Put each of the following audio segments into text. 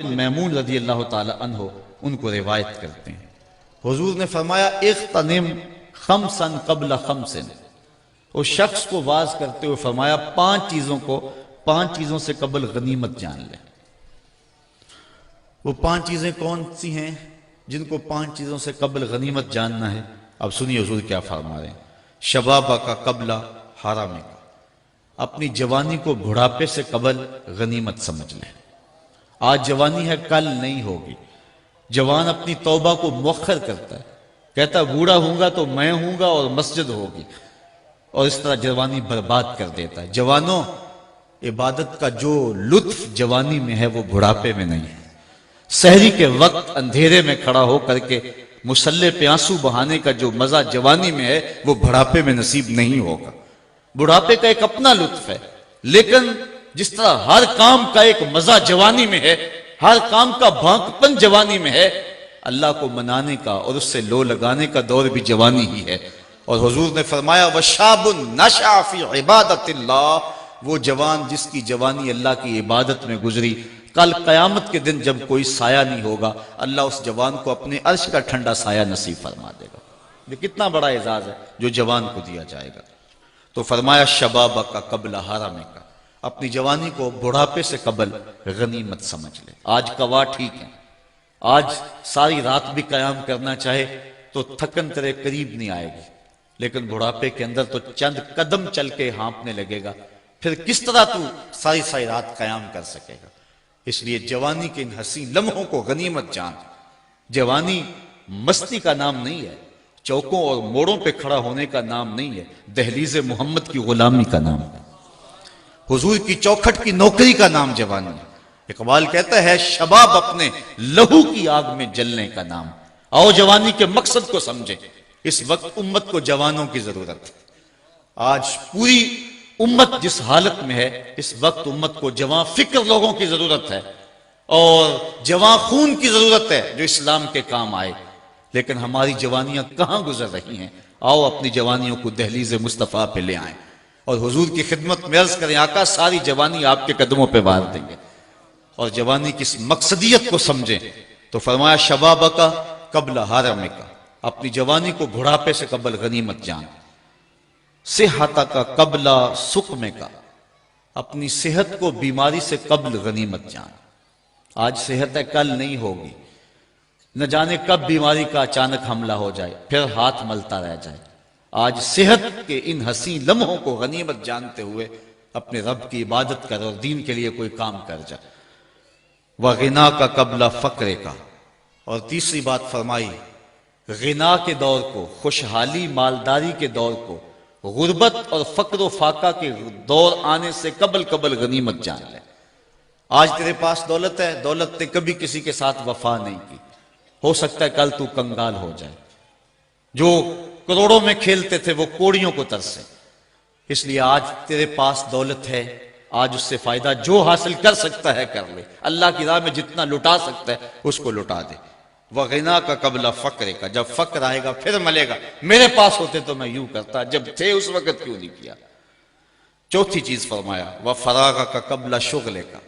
بن میمون رضی اللہ تعالی عنہ ان کو روایت کرتے ہیں، حضور نے فرمایا اغتنم خمسا قبل خمس، اس شخص کو واز کرتے ہوئے فرمایا پانچ چیزوں سے قبل غنیمت جان لے۔ وہ 5 چیزیں کون سی ہیں جن کو 5 چیزوں سے قبل غنیمت جاننا ہے؟ اب سنیے حضور کیا فرما رہے ہیں، شبابہ کا قبل حرامے کا، اپنی جوانی کو بڑھاپے سے قبل غنیمت سمجھ لیں۔ آج جوانی ہے، کل نہیں ہوگی۔ جوان اپنی توبہ کو مؤخر کرتا ہے، کہتا ہے بوڑھا ہوں گا تو میں ہوں گا اور مسجد ہوگی، اور اس طرح جوانی برباد کر دیتا ہے۔ جوانوں، عبادت کا جو لطف جوانی میں ہے وہ بڑھاپے میں نہیں ہے۔ سحری کے وقت اندھیرے میں کھڑا ہو کر کے مصلی پہ آنسو بہانے کا جو مزہ جوانی میں ہے وہ بڑھاپے میں نصیب نہیں ہوگا۔ بڑھاپے کا ایک اپنا لطف ہے، لیکن جس طرح ہر کام کا ایک مزہ جوانی میں ہے، ہر کام کا بھانکپن جوانی میں ہے، اللہ کو منانے کا اور اس سے لو لگانے کا دور بھی جوانی ہی ہے۔ اور حضور نے فرمایا وَشَابٌ نَشَأَ فِي عِبَادَةِ اللَّهِ، وہ جوان جس کی جوانی اللہ کی عبادت میں گزری، کل قیامت کے دن جب کوئی سایہ نہیں ہوگا، اللہ اس جوان کو اپنے عرش کا ٹھنڈا سایہ نصیب فرما دے گا۔ یہ کتنا بڑا اعزاز ہے جو جوان کو دیا جائے گا۔ تو فرمایا شبابہ کا قبل حرامے کا، اپنی جوانی کو بڑھاپے سے قبل غنیمت سمجھ لے۔ آج کوا ٹھیک ہے، آج ساری رات بھی قیام کرنا چاہے تو تھکن تیرے قریب نہیں آئے گی، لیکن بڑھاپے کے اندر تو چند قدم چل کے ہانپنے لگے گا، پھر کس طرح تو ساری رات قیام کر سکے گا؟ اس لیے جوانی کے ان حسین لمحوں کو غنیمت جان۔ جوانی مستی کا نام نہیں ہے، چوکوں اور موڑوں پہ کھڑا ہونے کا نام نہیں ہے، دہلیز محمد کی غلامی کا نام ہے، حضور کی چوکھٹ کی نوکری کا نام جوانی ہے۔ اقبال کہتا ہے شباب اپنے لہو کی آگ میں جلنے کا نام۔ آؤ جوانی کے مقصد کو سمجھیں، اس وقت امت کو جوانوں کی ضرورت ہے۔ آج پوری امت جس حالت میں ہے، اس وقت امت کو جوان فکر لوگوں کی ضرورت ہے اور جوان خون کی ضرورت ہے جو اسلام کے کام آئے، لیکن ہماری جوانیاں کہاں گزر رہی ہیں؟ آؤ اپنی جوانیوں کو دہلیز مصطفیٰ پہ لے آئیں اور حضور کی خدمت میں عرض کریں آقا ساری جوانی آپ کے قدموں پہ وار دیں گے، اور جوانی کی اس مقصدیت کو سمجھیں۔ تو فرمایا شبابہ کا قبل حرامے کا، اپنی جوانی کو بڑھاپے سے قبل غنیمت جان۔ صحت کا قبل سقم کا، اپنی صحت کو بیماری سے قبل غنیمت جان۔ آج صحت ہے، کل نہیں ہوگی، نہ جانے کب بیماری کا اچانک حملہ ہو جائے پھر ہاتھ ملتا رہ جائے۔ آج صحت کے ان حسین لمحوں کو غنیمت جانتے ہوئے اپنے رب کی عبادت کر اور دین کے لیے کوئی کام کر جا۔ وغنا کا قبل فقر کا، اور تیسری بات فرمائی غنا کے دور کو، خوشحالی مالداری کے دور کو غربت اور فقر و فاقہ کے دور آنے سے قبل غنیمت جان لے۔ آج تیرے پاس دولت ہے، دولت نے کبھی کسی کے ساتھ وفا نہیں کی، ہو سکتا ہے کل تو کنگال ہو جائے۔ جو کروڑوں میں کھیلتے تھے وہ کوڑیوں کو ترسے۔ اس لیے آج تیرے پاس دولت ہے، آج اس سے فائدہ جو حاصل کر سکتا ہے کر لے، اللہ کی راہ میں جتنا لٹا سکتا ہے اس کو لٹا دے۔ وغنا کا قبل فقر کا، جب فقر آئے گا پھر ملے گا، میرے پاس ہوتے تو میں یوں کرتا، جب تھے اس وقت کیوں نہیں کیا۔ چوتھی چیز فرمایا وفراغ کا قبل شغل کا،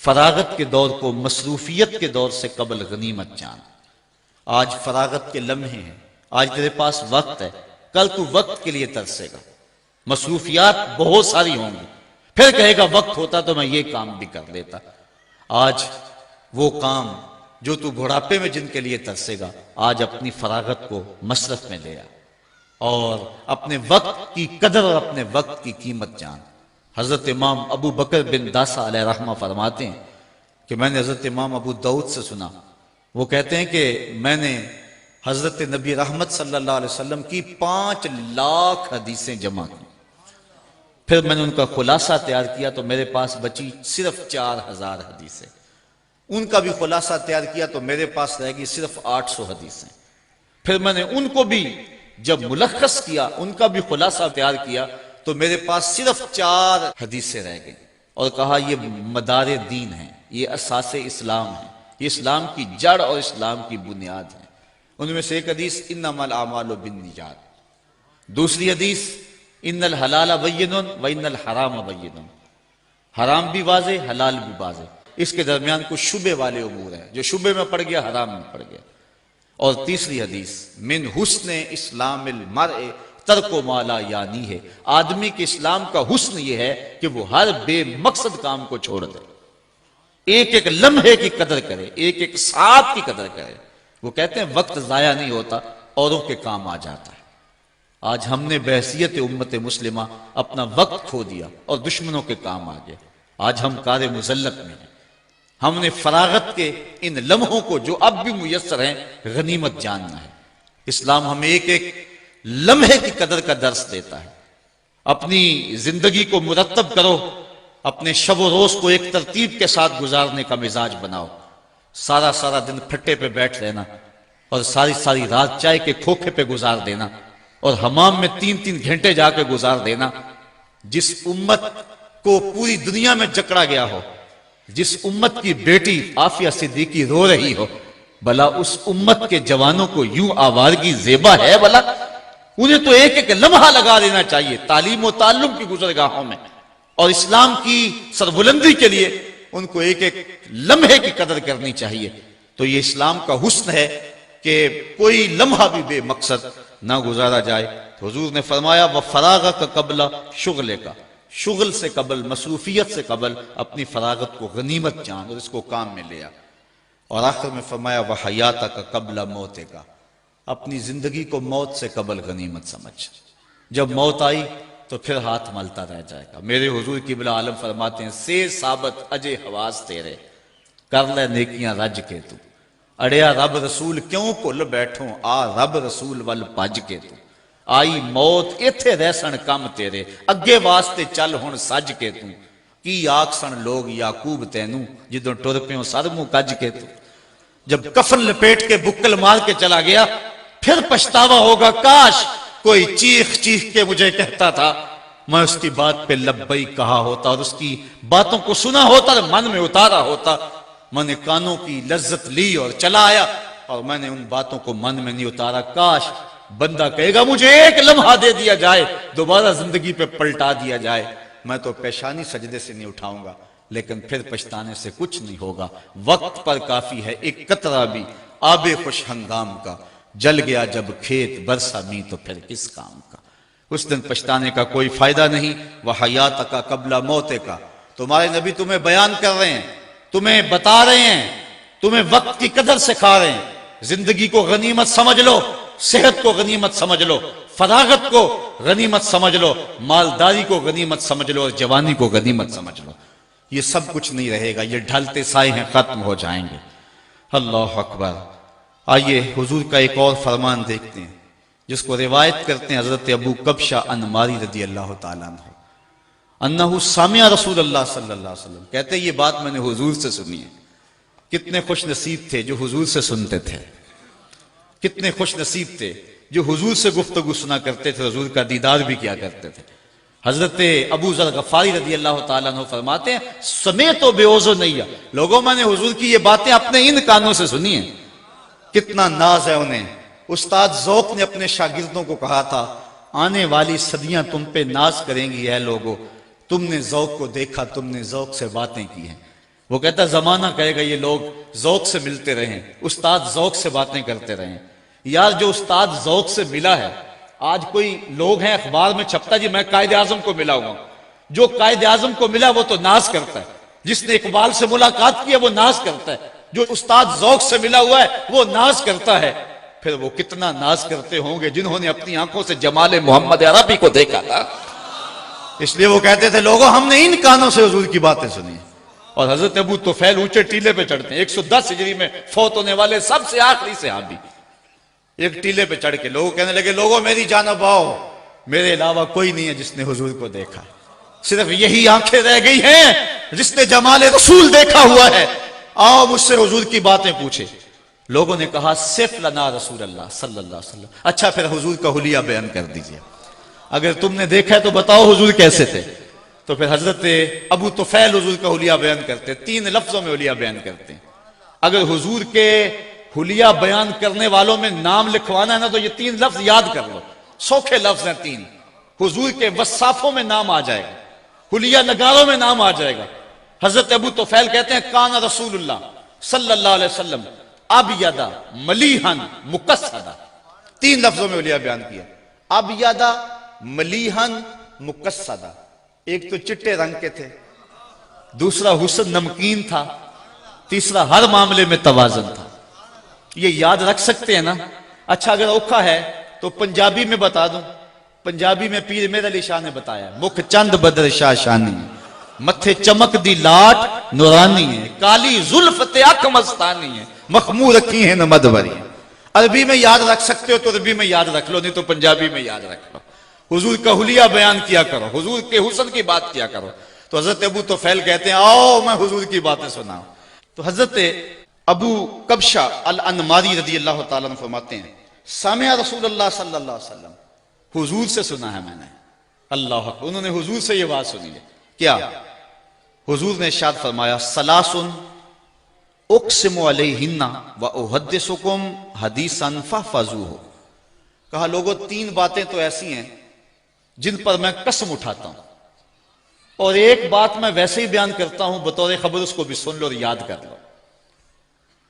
فراغت کے دور کو مصروفیت کے دور سے قبل غنیمت جان۔ آج فراغت کے لمحے ہیں، آج تیرے پاس وقت ہے، کل تو وقت کے لیے ترسے گا، مصروفیات بہت ساری ہوں گی، پھر کہے گا وقت ہوتا تو میں یہ کام بھی کر لیتا۔ آج وہ کام جو تو بڑھاپے میں جن کے لیے ترسے گا، آج اپنی فراغت کو مصرف میں لے آ اور اپنے وقت کی قدر اور اپنے وقت کی قیمت جان۔ حضرت امام ابو بکر بن داسا علیہ رحمہ فرماتے ہیں کہ میں نے حضرت امام ابو داؤد سے سنا، وہ کہتے ہیں کہ میں نے حضرت نبی رحمت صلی اللہ علیہ وسلم کی 5 لاکھ حدیثیں جمع کی، پھر میں نے ان کا خلاصہ تیار کیا تو میرے پاس بچی صرف 4000 حدیثیں، ان کا بھی خلاصہ تیار کیا تو میرے پاس رہ گی صرف 800 حدیثیں، پھر میں نے ان کو بھی جب ملخص کیا، ان کا بھی خلاصہ تیار کیا تو میرے پاس صرف 4 حدیثیں رہ گئیں، اور کہا یہ مدار دین ہے، یہ اساس اسلام ہے، یہ اسلام کی جڑ اور اسلام کی بنیاد ہے۔ ان میں سے ایک حدیث انما الاعمال بالنیات، دوسری حدیث ان الحلال بین و ان الحرام بین، حرام بھی واضح حلال بھی واضح، اس کے درمیان کچھ شبے والے امور ہیں، جو شبے میں پڑ گیا حرام میں پڑ گیا۔ اور تیسری حدیث، من حسن اسلام المرء ترک ما لا یعنی ہے، آدمی کے اسلام کا حسن یہ ہے کہ وہ ہر بے مقصد کام کو چھوڑ دے، ایک ایک لمحے کی قدر کرے، ایک ایک ساتھ کی قدر کرے۔ وہ کہتے ہیں وقت ضائع نہیں ہوتا، اوروں کے کام آ جاتا ہے۔ آج ہم نے بحیثیت امت مسلمہ اپنا وقت کھو دیا اور دشمنوں کے کام آ گیا۔ آج ہم کار مذلت میں ہیں۔ ہم نے فراغت کے ان لمحوں کو جو اب بھی میسر ہیں غنیمت جاننا ہے۔ اسلام ہمیں ایک ایک لمحے کی قدر کا درس دیتا ہے۔ اپنی زندگی کو مرتب کرو، اپنے شب و روز کو ایک ترتیب کے ساتھ گزارنے کا مزاج بناؤ۔ سارا سارا دن پھٹے پہ بیٹھ رہنا اور ساری ساری رات چائے کے کھوکھے پہ گزار دینا اور حمام میں 3 گھنٹے جا کے گزار دینا۔ جس امت کو پوری دنیا میں جکڑا گیا ہو، جس امت کی بیٹی عافیہ صدیقی رو رہی ہو، بھلا اس امت کے جوانوں کو یوں آوارگی زیبا ہے؟ بھلا انہیں تو ایک ایک لمحہ لگا دینا چاہیے تعلیم و تعلم کی گزرگاہوں میں، اور اسلام کی سربلندی کے لیے ان کو ایک ایک لمحے کی قدر کرنی چاہیے۔ تو یہ اسلام کا حسن ہے کہ کوئی لمحہ بھی بے مقصد نہ گزارا جائے۔ حضور نے فرمایا وَفَرَاغَكَ قَبْلَ شُغْلِكَ، شغل سے قبل، مصروفیت سے قبل اپنی فراغت کو غنیمت جان اور اس کو کام میں لیا۔ اور آخر میں فرمایا وَحَيَاتَكَ قَبْلَ مَوْتِكَ، اپنی زندگی کو موت سے قبل غنیمت سمجھ۔ جب موت آئی تو پھر ہاتھ ملتا رہ جائے گا۔ میرے حضور قبلہ عالم فرماتے ہیں سے ثابت اجے حواس تیرے، کر لے نیکیاں رج کے تو، اڑیا رب رسول کیوں بھل بیٹھوں، آ رب رسول ول پج کے تو، آئی موت ایتھے رہسن کم تیرے، اگے واسطے چل ہن سج کے تو، کی آکسن لوگ یعقوب تینوں جدوں ٹر پیوں سر منہ کج کے تو۔ جب کفن لپیٹ کے بکل مار کے چلا گیا پھر پچھتاوا ہوگا، کاش کوئی چیخ چیخ کے مجھے کہتا تھا، میں اس کی بات پہ لبئی کہا ہوتا اور اس کی باتوں کو سنا ہوتا اور من میں اتارا ہوتا۔ میں نے کانوں کی لذت لی اور چلا آیا اور میں نے ان باتوں کو من میں نہیں اتارا۔ کاش بندہ کہے گا مجھے ایک لمحہ دے دیا جائے، دوبارہ زندگی پہ پلٹا دیا جائے، میں تو پیشانی سجدے سے نہیں اٹھاؤں گا، لیکن پھر پچھتانے سے کچھ نہیں ہوگا۔ وقت پر کافی ہے ایک قطرہ بھی آب خوش ہنگام کا، جل گیا جب کھیت برسا می تو پھر کس کام کا۔ اس دن پچھتانے کا کوئی فائدہ نہیں۔ وَحَيَاتَكَ قَبْلَ مَوْتِكَ، تمہارے نبی تمہیں بیان کر رہے ہیں، تمہیں بتا رہے ہیں، تمہیں وقت کی قدر سکھا رہے ہیں۔ زندگی کو غنیمت سمجھ لو، صحت کو غنیمت سمجھ لو، فراغت کو غنیمت سمجھ لو، مالداری کو غنیمت سمجھ لو اور جوانی کو غنیمت سمجھ لو۔ یہ سب کچھ نہیں رہے گا، یہ ڈھلتے سائے ہیں، ختم ہو جائیں گے۔ اللہ اکبر۔ آئیے حضور کا ایک اور فرمان دیکھتے ہیں جس کو روایت کرتے ہیں حضرت ابو کبشہ انماری رضی اللہ تعالیٰ عنہ، انہو سامع رسول اللہ صلی اللہ علیہ وسلم، کہتے ہیں یہ بات میں نے حضور سے سنی ہے۔ کتنے خوش نصیب تھے جو حضور سے سنتے تھے، کتنے خوش نصیب تھے جو حضور سے گفتگو سنا کرتے تھے، حضور کا دیدار بھی کیا کرتے تھے۔ حضرت ابو ذر غفاری رضی اللہ تعالیٰ عنہ فرماتے ہیں سمیت و بے اوزو نہیں، لوگوں میں نے حضور کی یہ باتیں اپنے ان کانوں سے سنی ہیں۔ کتنا ناز ہے انہیں۔ استاد ذوق نے اپنے شاگردوں کو کہا تھا آنے والی صدیاں تم پہ ناز کریں گی اے لوگو، تم نے ذوق کو دیکھا، تم نے ذوق سے باتیں کی ہیں۔ وہ کہتا زمانہ کہے گا یہ لوگ ذوق سے ملتے رہیں، استاد ذوق سے باتیں کرتے رہیں۔ یار جو استاد ذوق سے ملا ہے، آج کوئی لوگ ہیں اخبار میں چھپتا جی میں قائد اعظم کو ملا ہوا، جو قائد اعظم کو ملا وہ تو ناز کرتا ہے، جس نے اقبال سے ملاقات کی ہے وہ ناز کرتا ہے، جو استاد ذوق سے ملا ہوا ہے وہ ناز کرتا ہے۔ پھر وہ کتنا ناز کرتے ہوں گے جنہوں نے اپنی آنکھوں سے جمال محمد عربی کو دیکھا تھا۔ اس لیے وہ کہتے تھے لوگوں ہم نے ان کانوں سے حضور کی باتیں سنی۔ اور حضرت ابو طفیل اونچے ٹیلے پہ چڑھتے ہیں، 110 ہجری میں فوت ہونے والے سب سے آخری صحابی، ایک ٹیلے پہ چڑھ کے لوگوں کہنے لگے لوگوں میری جانب آؤ، میرے علاوہ کوئی نہیں ہے جس نے حضور کو دیکھا، صرف یہی آنکھیں رہ گئی ہیں جس نے جمال رسول دیکھا ہوا ہے، آؤ مجھ سے حضور کی باتیں پوچھے۔ لوگوں نے کہا صف لنا رسول اللہ صلی اللہ علیہ وسلم، اچھا پھر حضور کا حلیہ بیان کر دیجئے، اگر تم نے دیکھا ہے تو بتاؤ حضور کیسے تھے۔ تو پھر حضرت ابو طفیل حضور کا حلیہ بیان کرتے، 3 لفظوں میں حلیہ بیان کرتے ہیں۔ اگر حضور کے حلیہ بیان کرنے والوں میں نام لکھوانا ہے نا تو یہ 3 لفظ یاد کر لو، سوکھے لفظ ہیں 3۔ حضور کے وصافوں میں نام آ جائے گا، حلیہ نگاروں میں نام آ جائے گا، حضرت ابو طفیل کہتے ہیں کان رسول اللہ صلی اللہ علیہ وسلم ابیض ملیحا مقصدا، 3 لفظوں میں اولیاء بیان کیا، ابیض ملیحا مقصدا، ایک تو چٹے رنگ کے تھے، دوسرا حسن نمکین تھا، تیسرا ہر معاملے میں توازن تھا۔ یہ یاد رکھ سکتے ہیں نا؟ اچھا اگر اوکھا ہے تو پنجابی میں بتا دوں، پنجابی میں پیر میر علی شاہ نے بتایا، مکھ چند بدر شاہ شانی، متھے چمک دی لاٹ نورانی ہے، کالی زلف تے اکھ مستانی ہے، مخمور رکھی ہیں نمد بری۔ عربی میں یاد رکھ سکتے ہو تو عربی میں یاد رکھ لو، نہیں تو پنجابی میں یاد رکھ لو۔ حضور کا حلیہ بیان کیا کرو، حضور کے حسن کی بات کیا کرو۔ تو حضرت ابو طفیل کہتے ہیں آؤ میں حضور کی باتیں سناؤں۔ تو حضرت ابو کبشہ الانماری رضی اللہ تعالیٰ عنہ فرماتے ہیں سامع رسول اللہ صلی اللہ علیہ وسلم، حضور سے سنا ہے میں نے، اللہ اکبر، انہوں نے حضور سے یہ بات سنی ہے۔ کیا؟ حضور نے ارشاد فرمایا سلاسن اقسم علیہن واحدثکم حدیثا فاحفظوہ، کہا لوگوں 3 باتیں تو ایسی ہیں جن پر میں قسم اٹھاتا ہوں، اور ایک بات میں ویسے ہی بیان کرتا ہوں بطور خبر، اس کو بھی سن لو اور یاد کر لو۔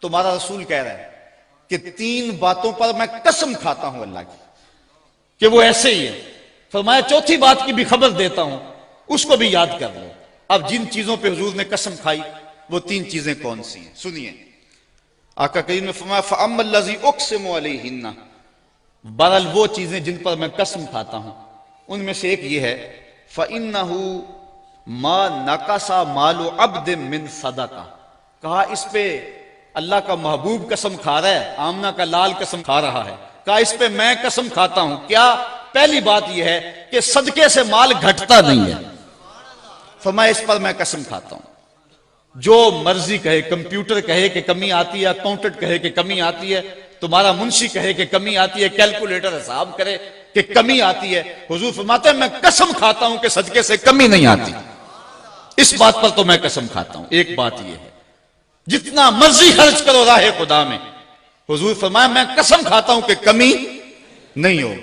تمہارا رسول کہہ رہا ہے کہ 3 باتوں پر میں قسم کھاتا ہوں اللہ کی کہ وہ ایسے ہی ہے۔ فرمایا چوتھی بات کی بھی خبر دیتا ہوں، اس کو بھی یاد کر لو۔ اب جن چیزوں پہ حضور نے قسم کھائی وہ 3 چیزیں کون سی ہیں سنیے۔ آقا کریم نے فرمایا فَأَمَّا الَّذِي أُقْسِمُ عَلَيْهِنَّ، بہرحال وہ چیزیں جن پر میں قسم کھاتا ہوں ان میں سے ایک یہ ہے فَإِنَّهُ مَا نَقَصَ مَالُ عَبْدٍ مِّن صَدَقَةٍ، کہا اس پہ اللہ کا محبوب قسم کھا رہا ہے، آمنہ کا لال قسم کھا رہا ہے، کہا اس پہ میں قسم کھاتا ہوں۔ کیا؟ پہلی بات یہ ہے کہ صدقے سے مال گھٹتا نہیں ہے۔ فرمایا اس پر میں قسم کھاتا ہوں، جو مرضی کہے، کمپیوٹر کہے کہ کمی آتی ہے، اکاؤنٹنٹ کہے کہ کمی آتی ہے، تمہارا منشی کہے کہ کمی آتی ہے، کیلکولیٹر حساب کرے کہ کمی آتی ہے، حضور فرماتے ہیں میں قسم کھاتا ہوں کہ صدقے سے کمی نہیں آتی۔ اس بات پر تو میں قسم کھاتا ہوں۔ ایک بات یہ ہے جتنا مرضی خرچ کرو راہ خدا میں، حضور فرمایا میں قسم کھاتا ہوں کہ کمی نہیں ہو۔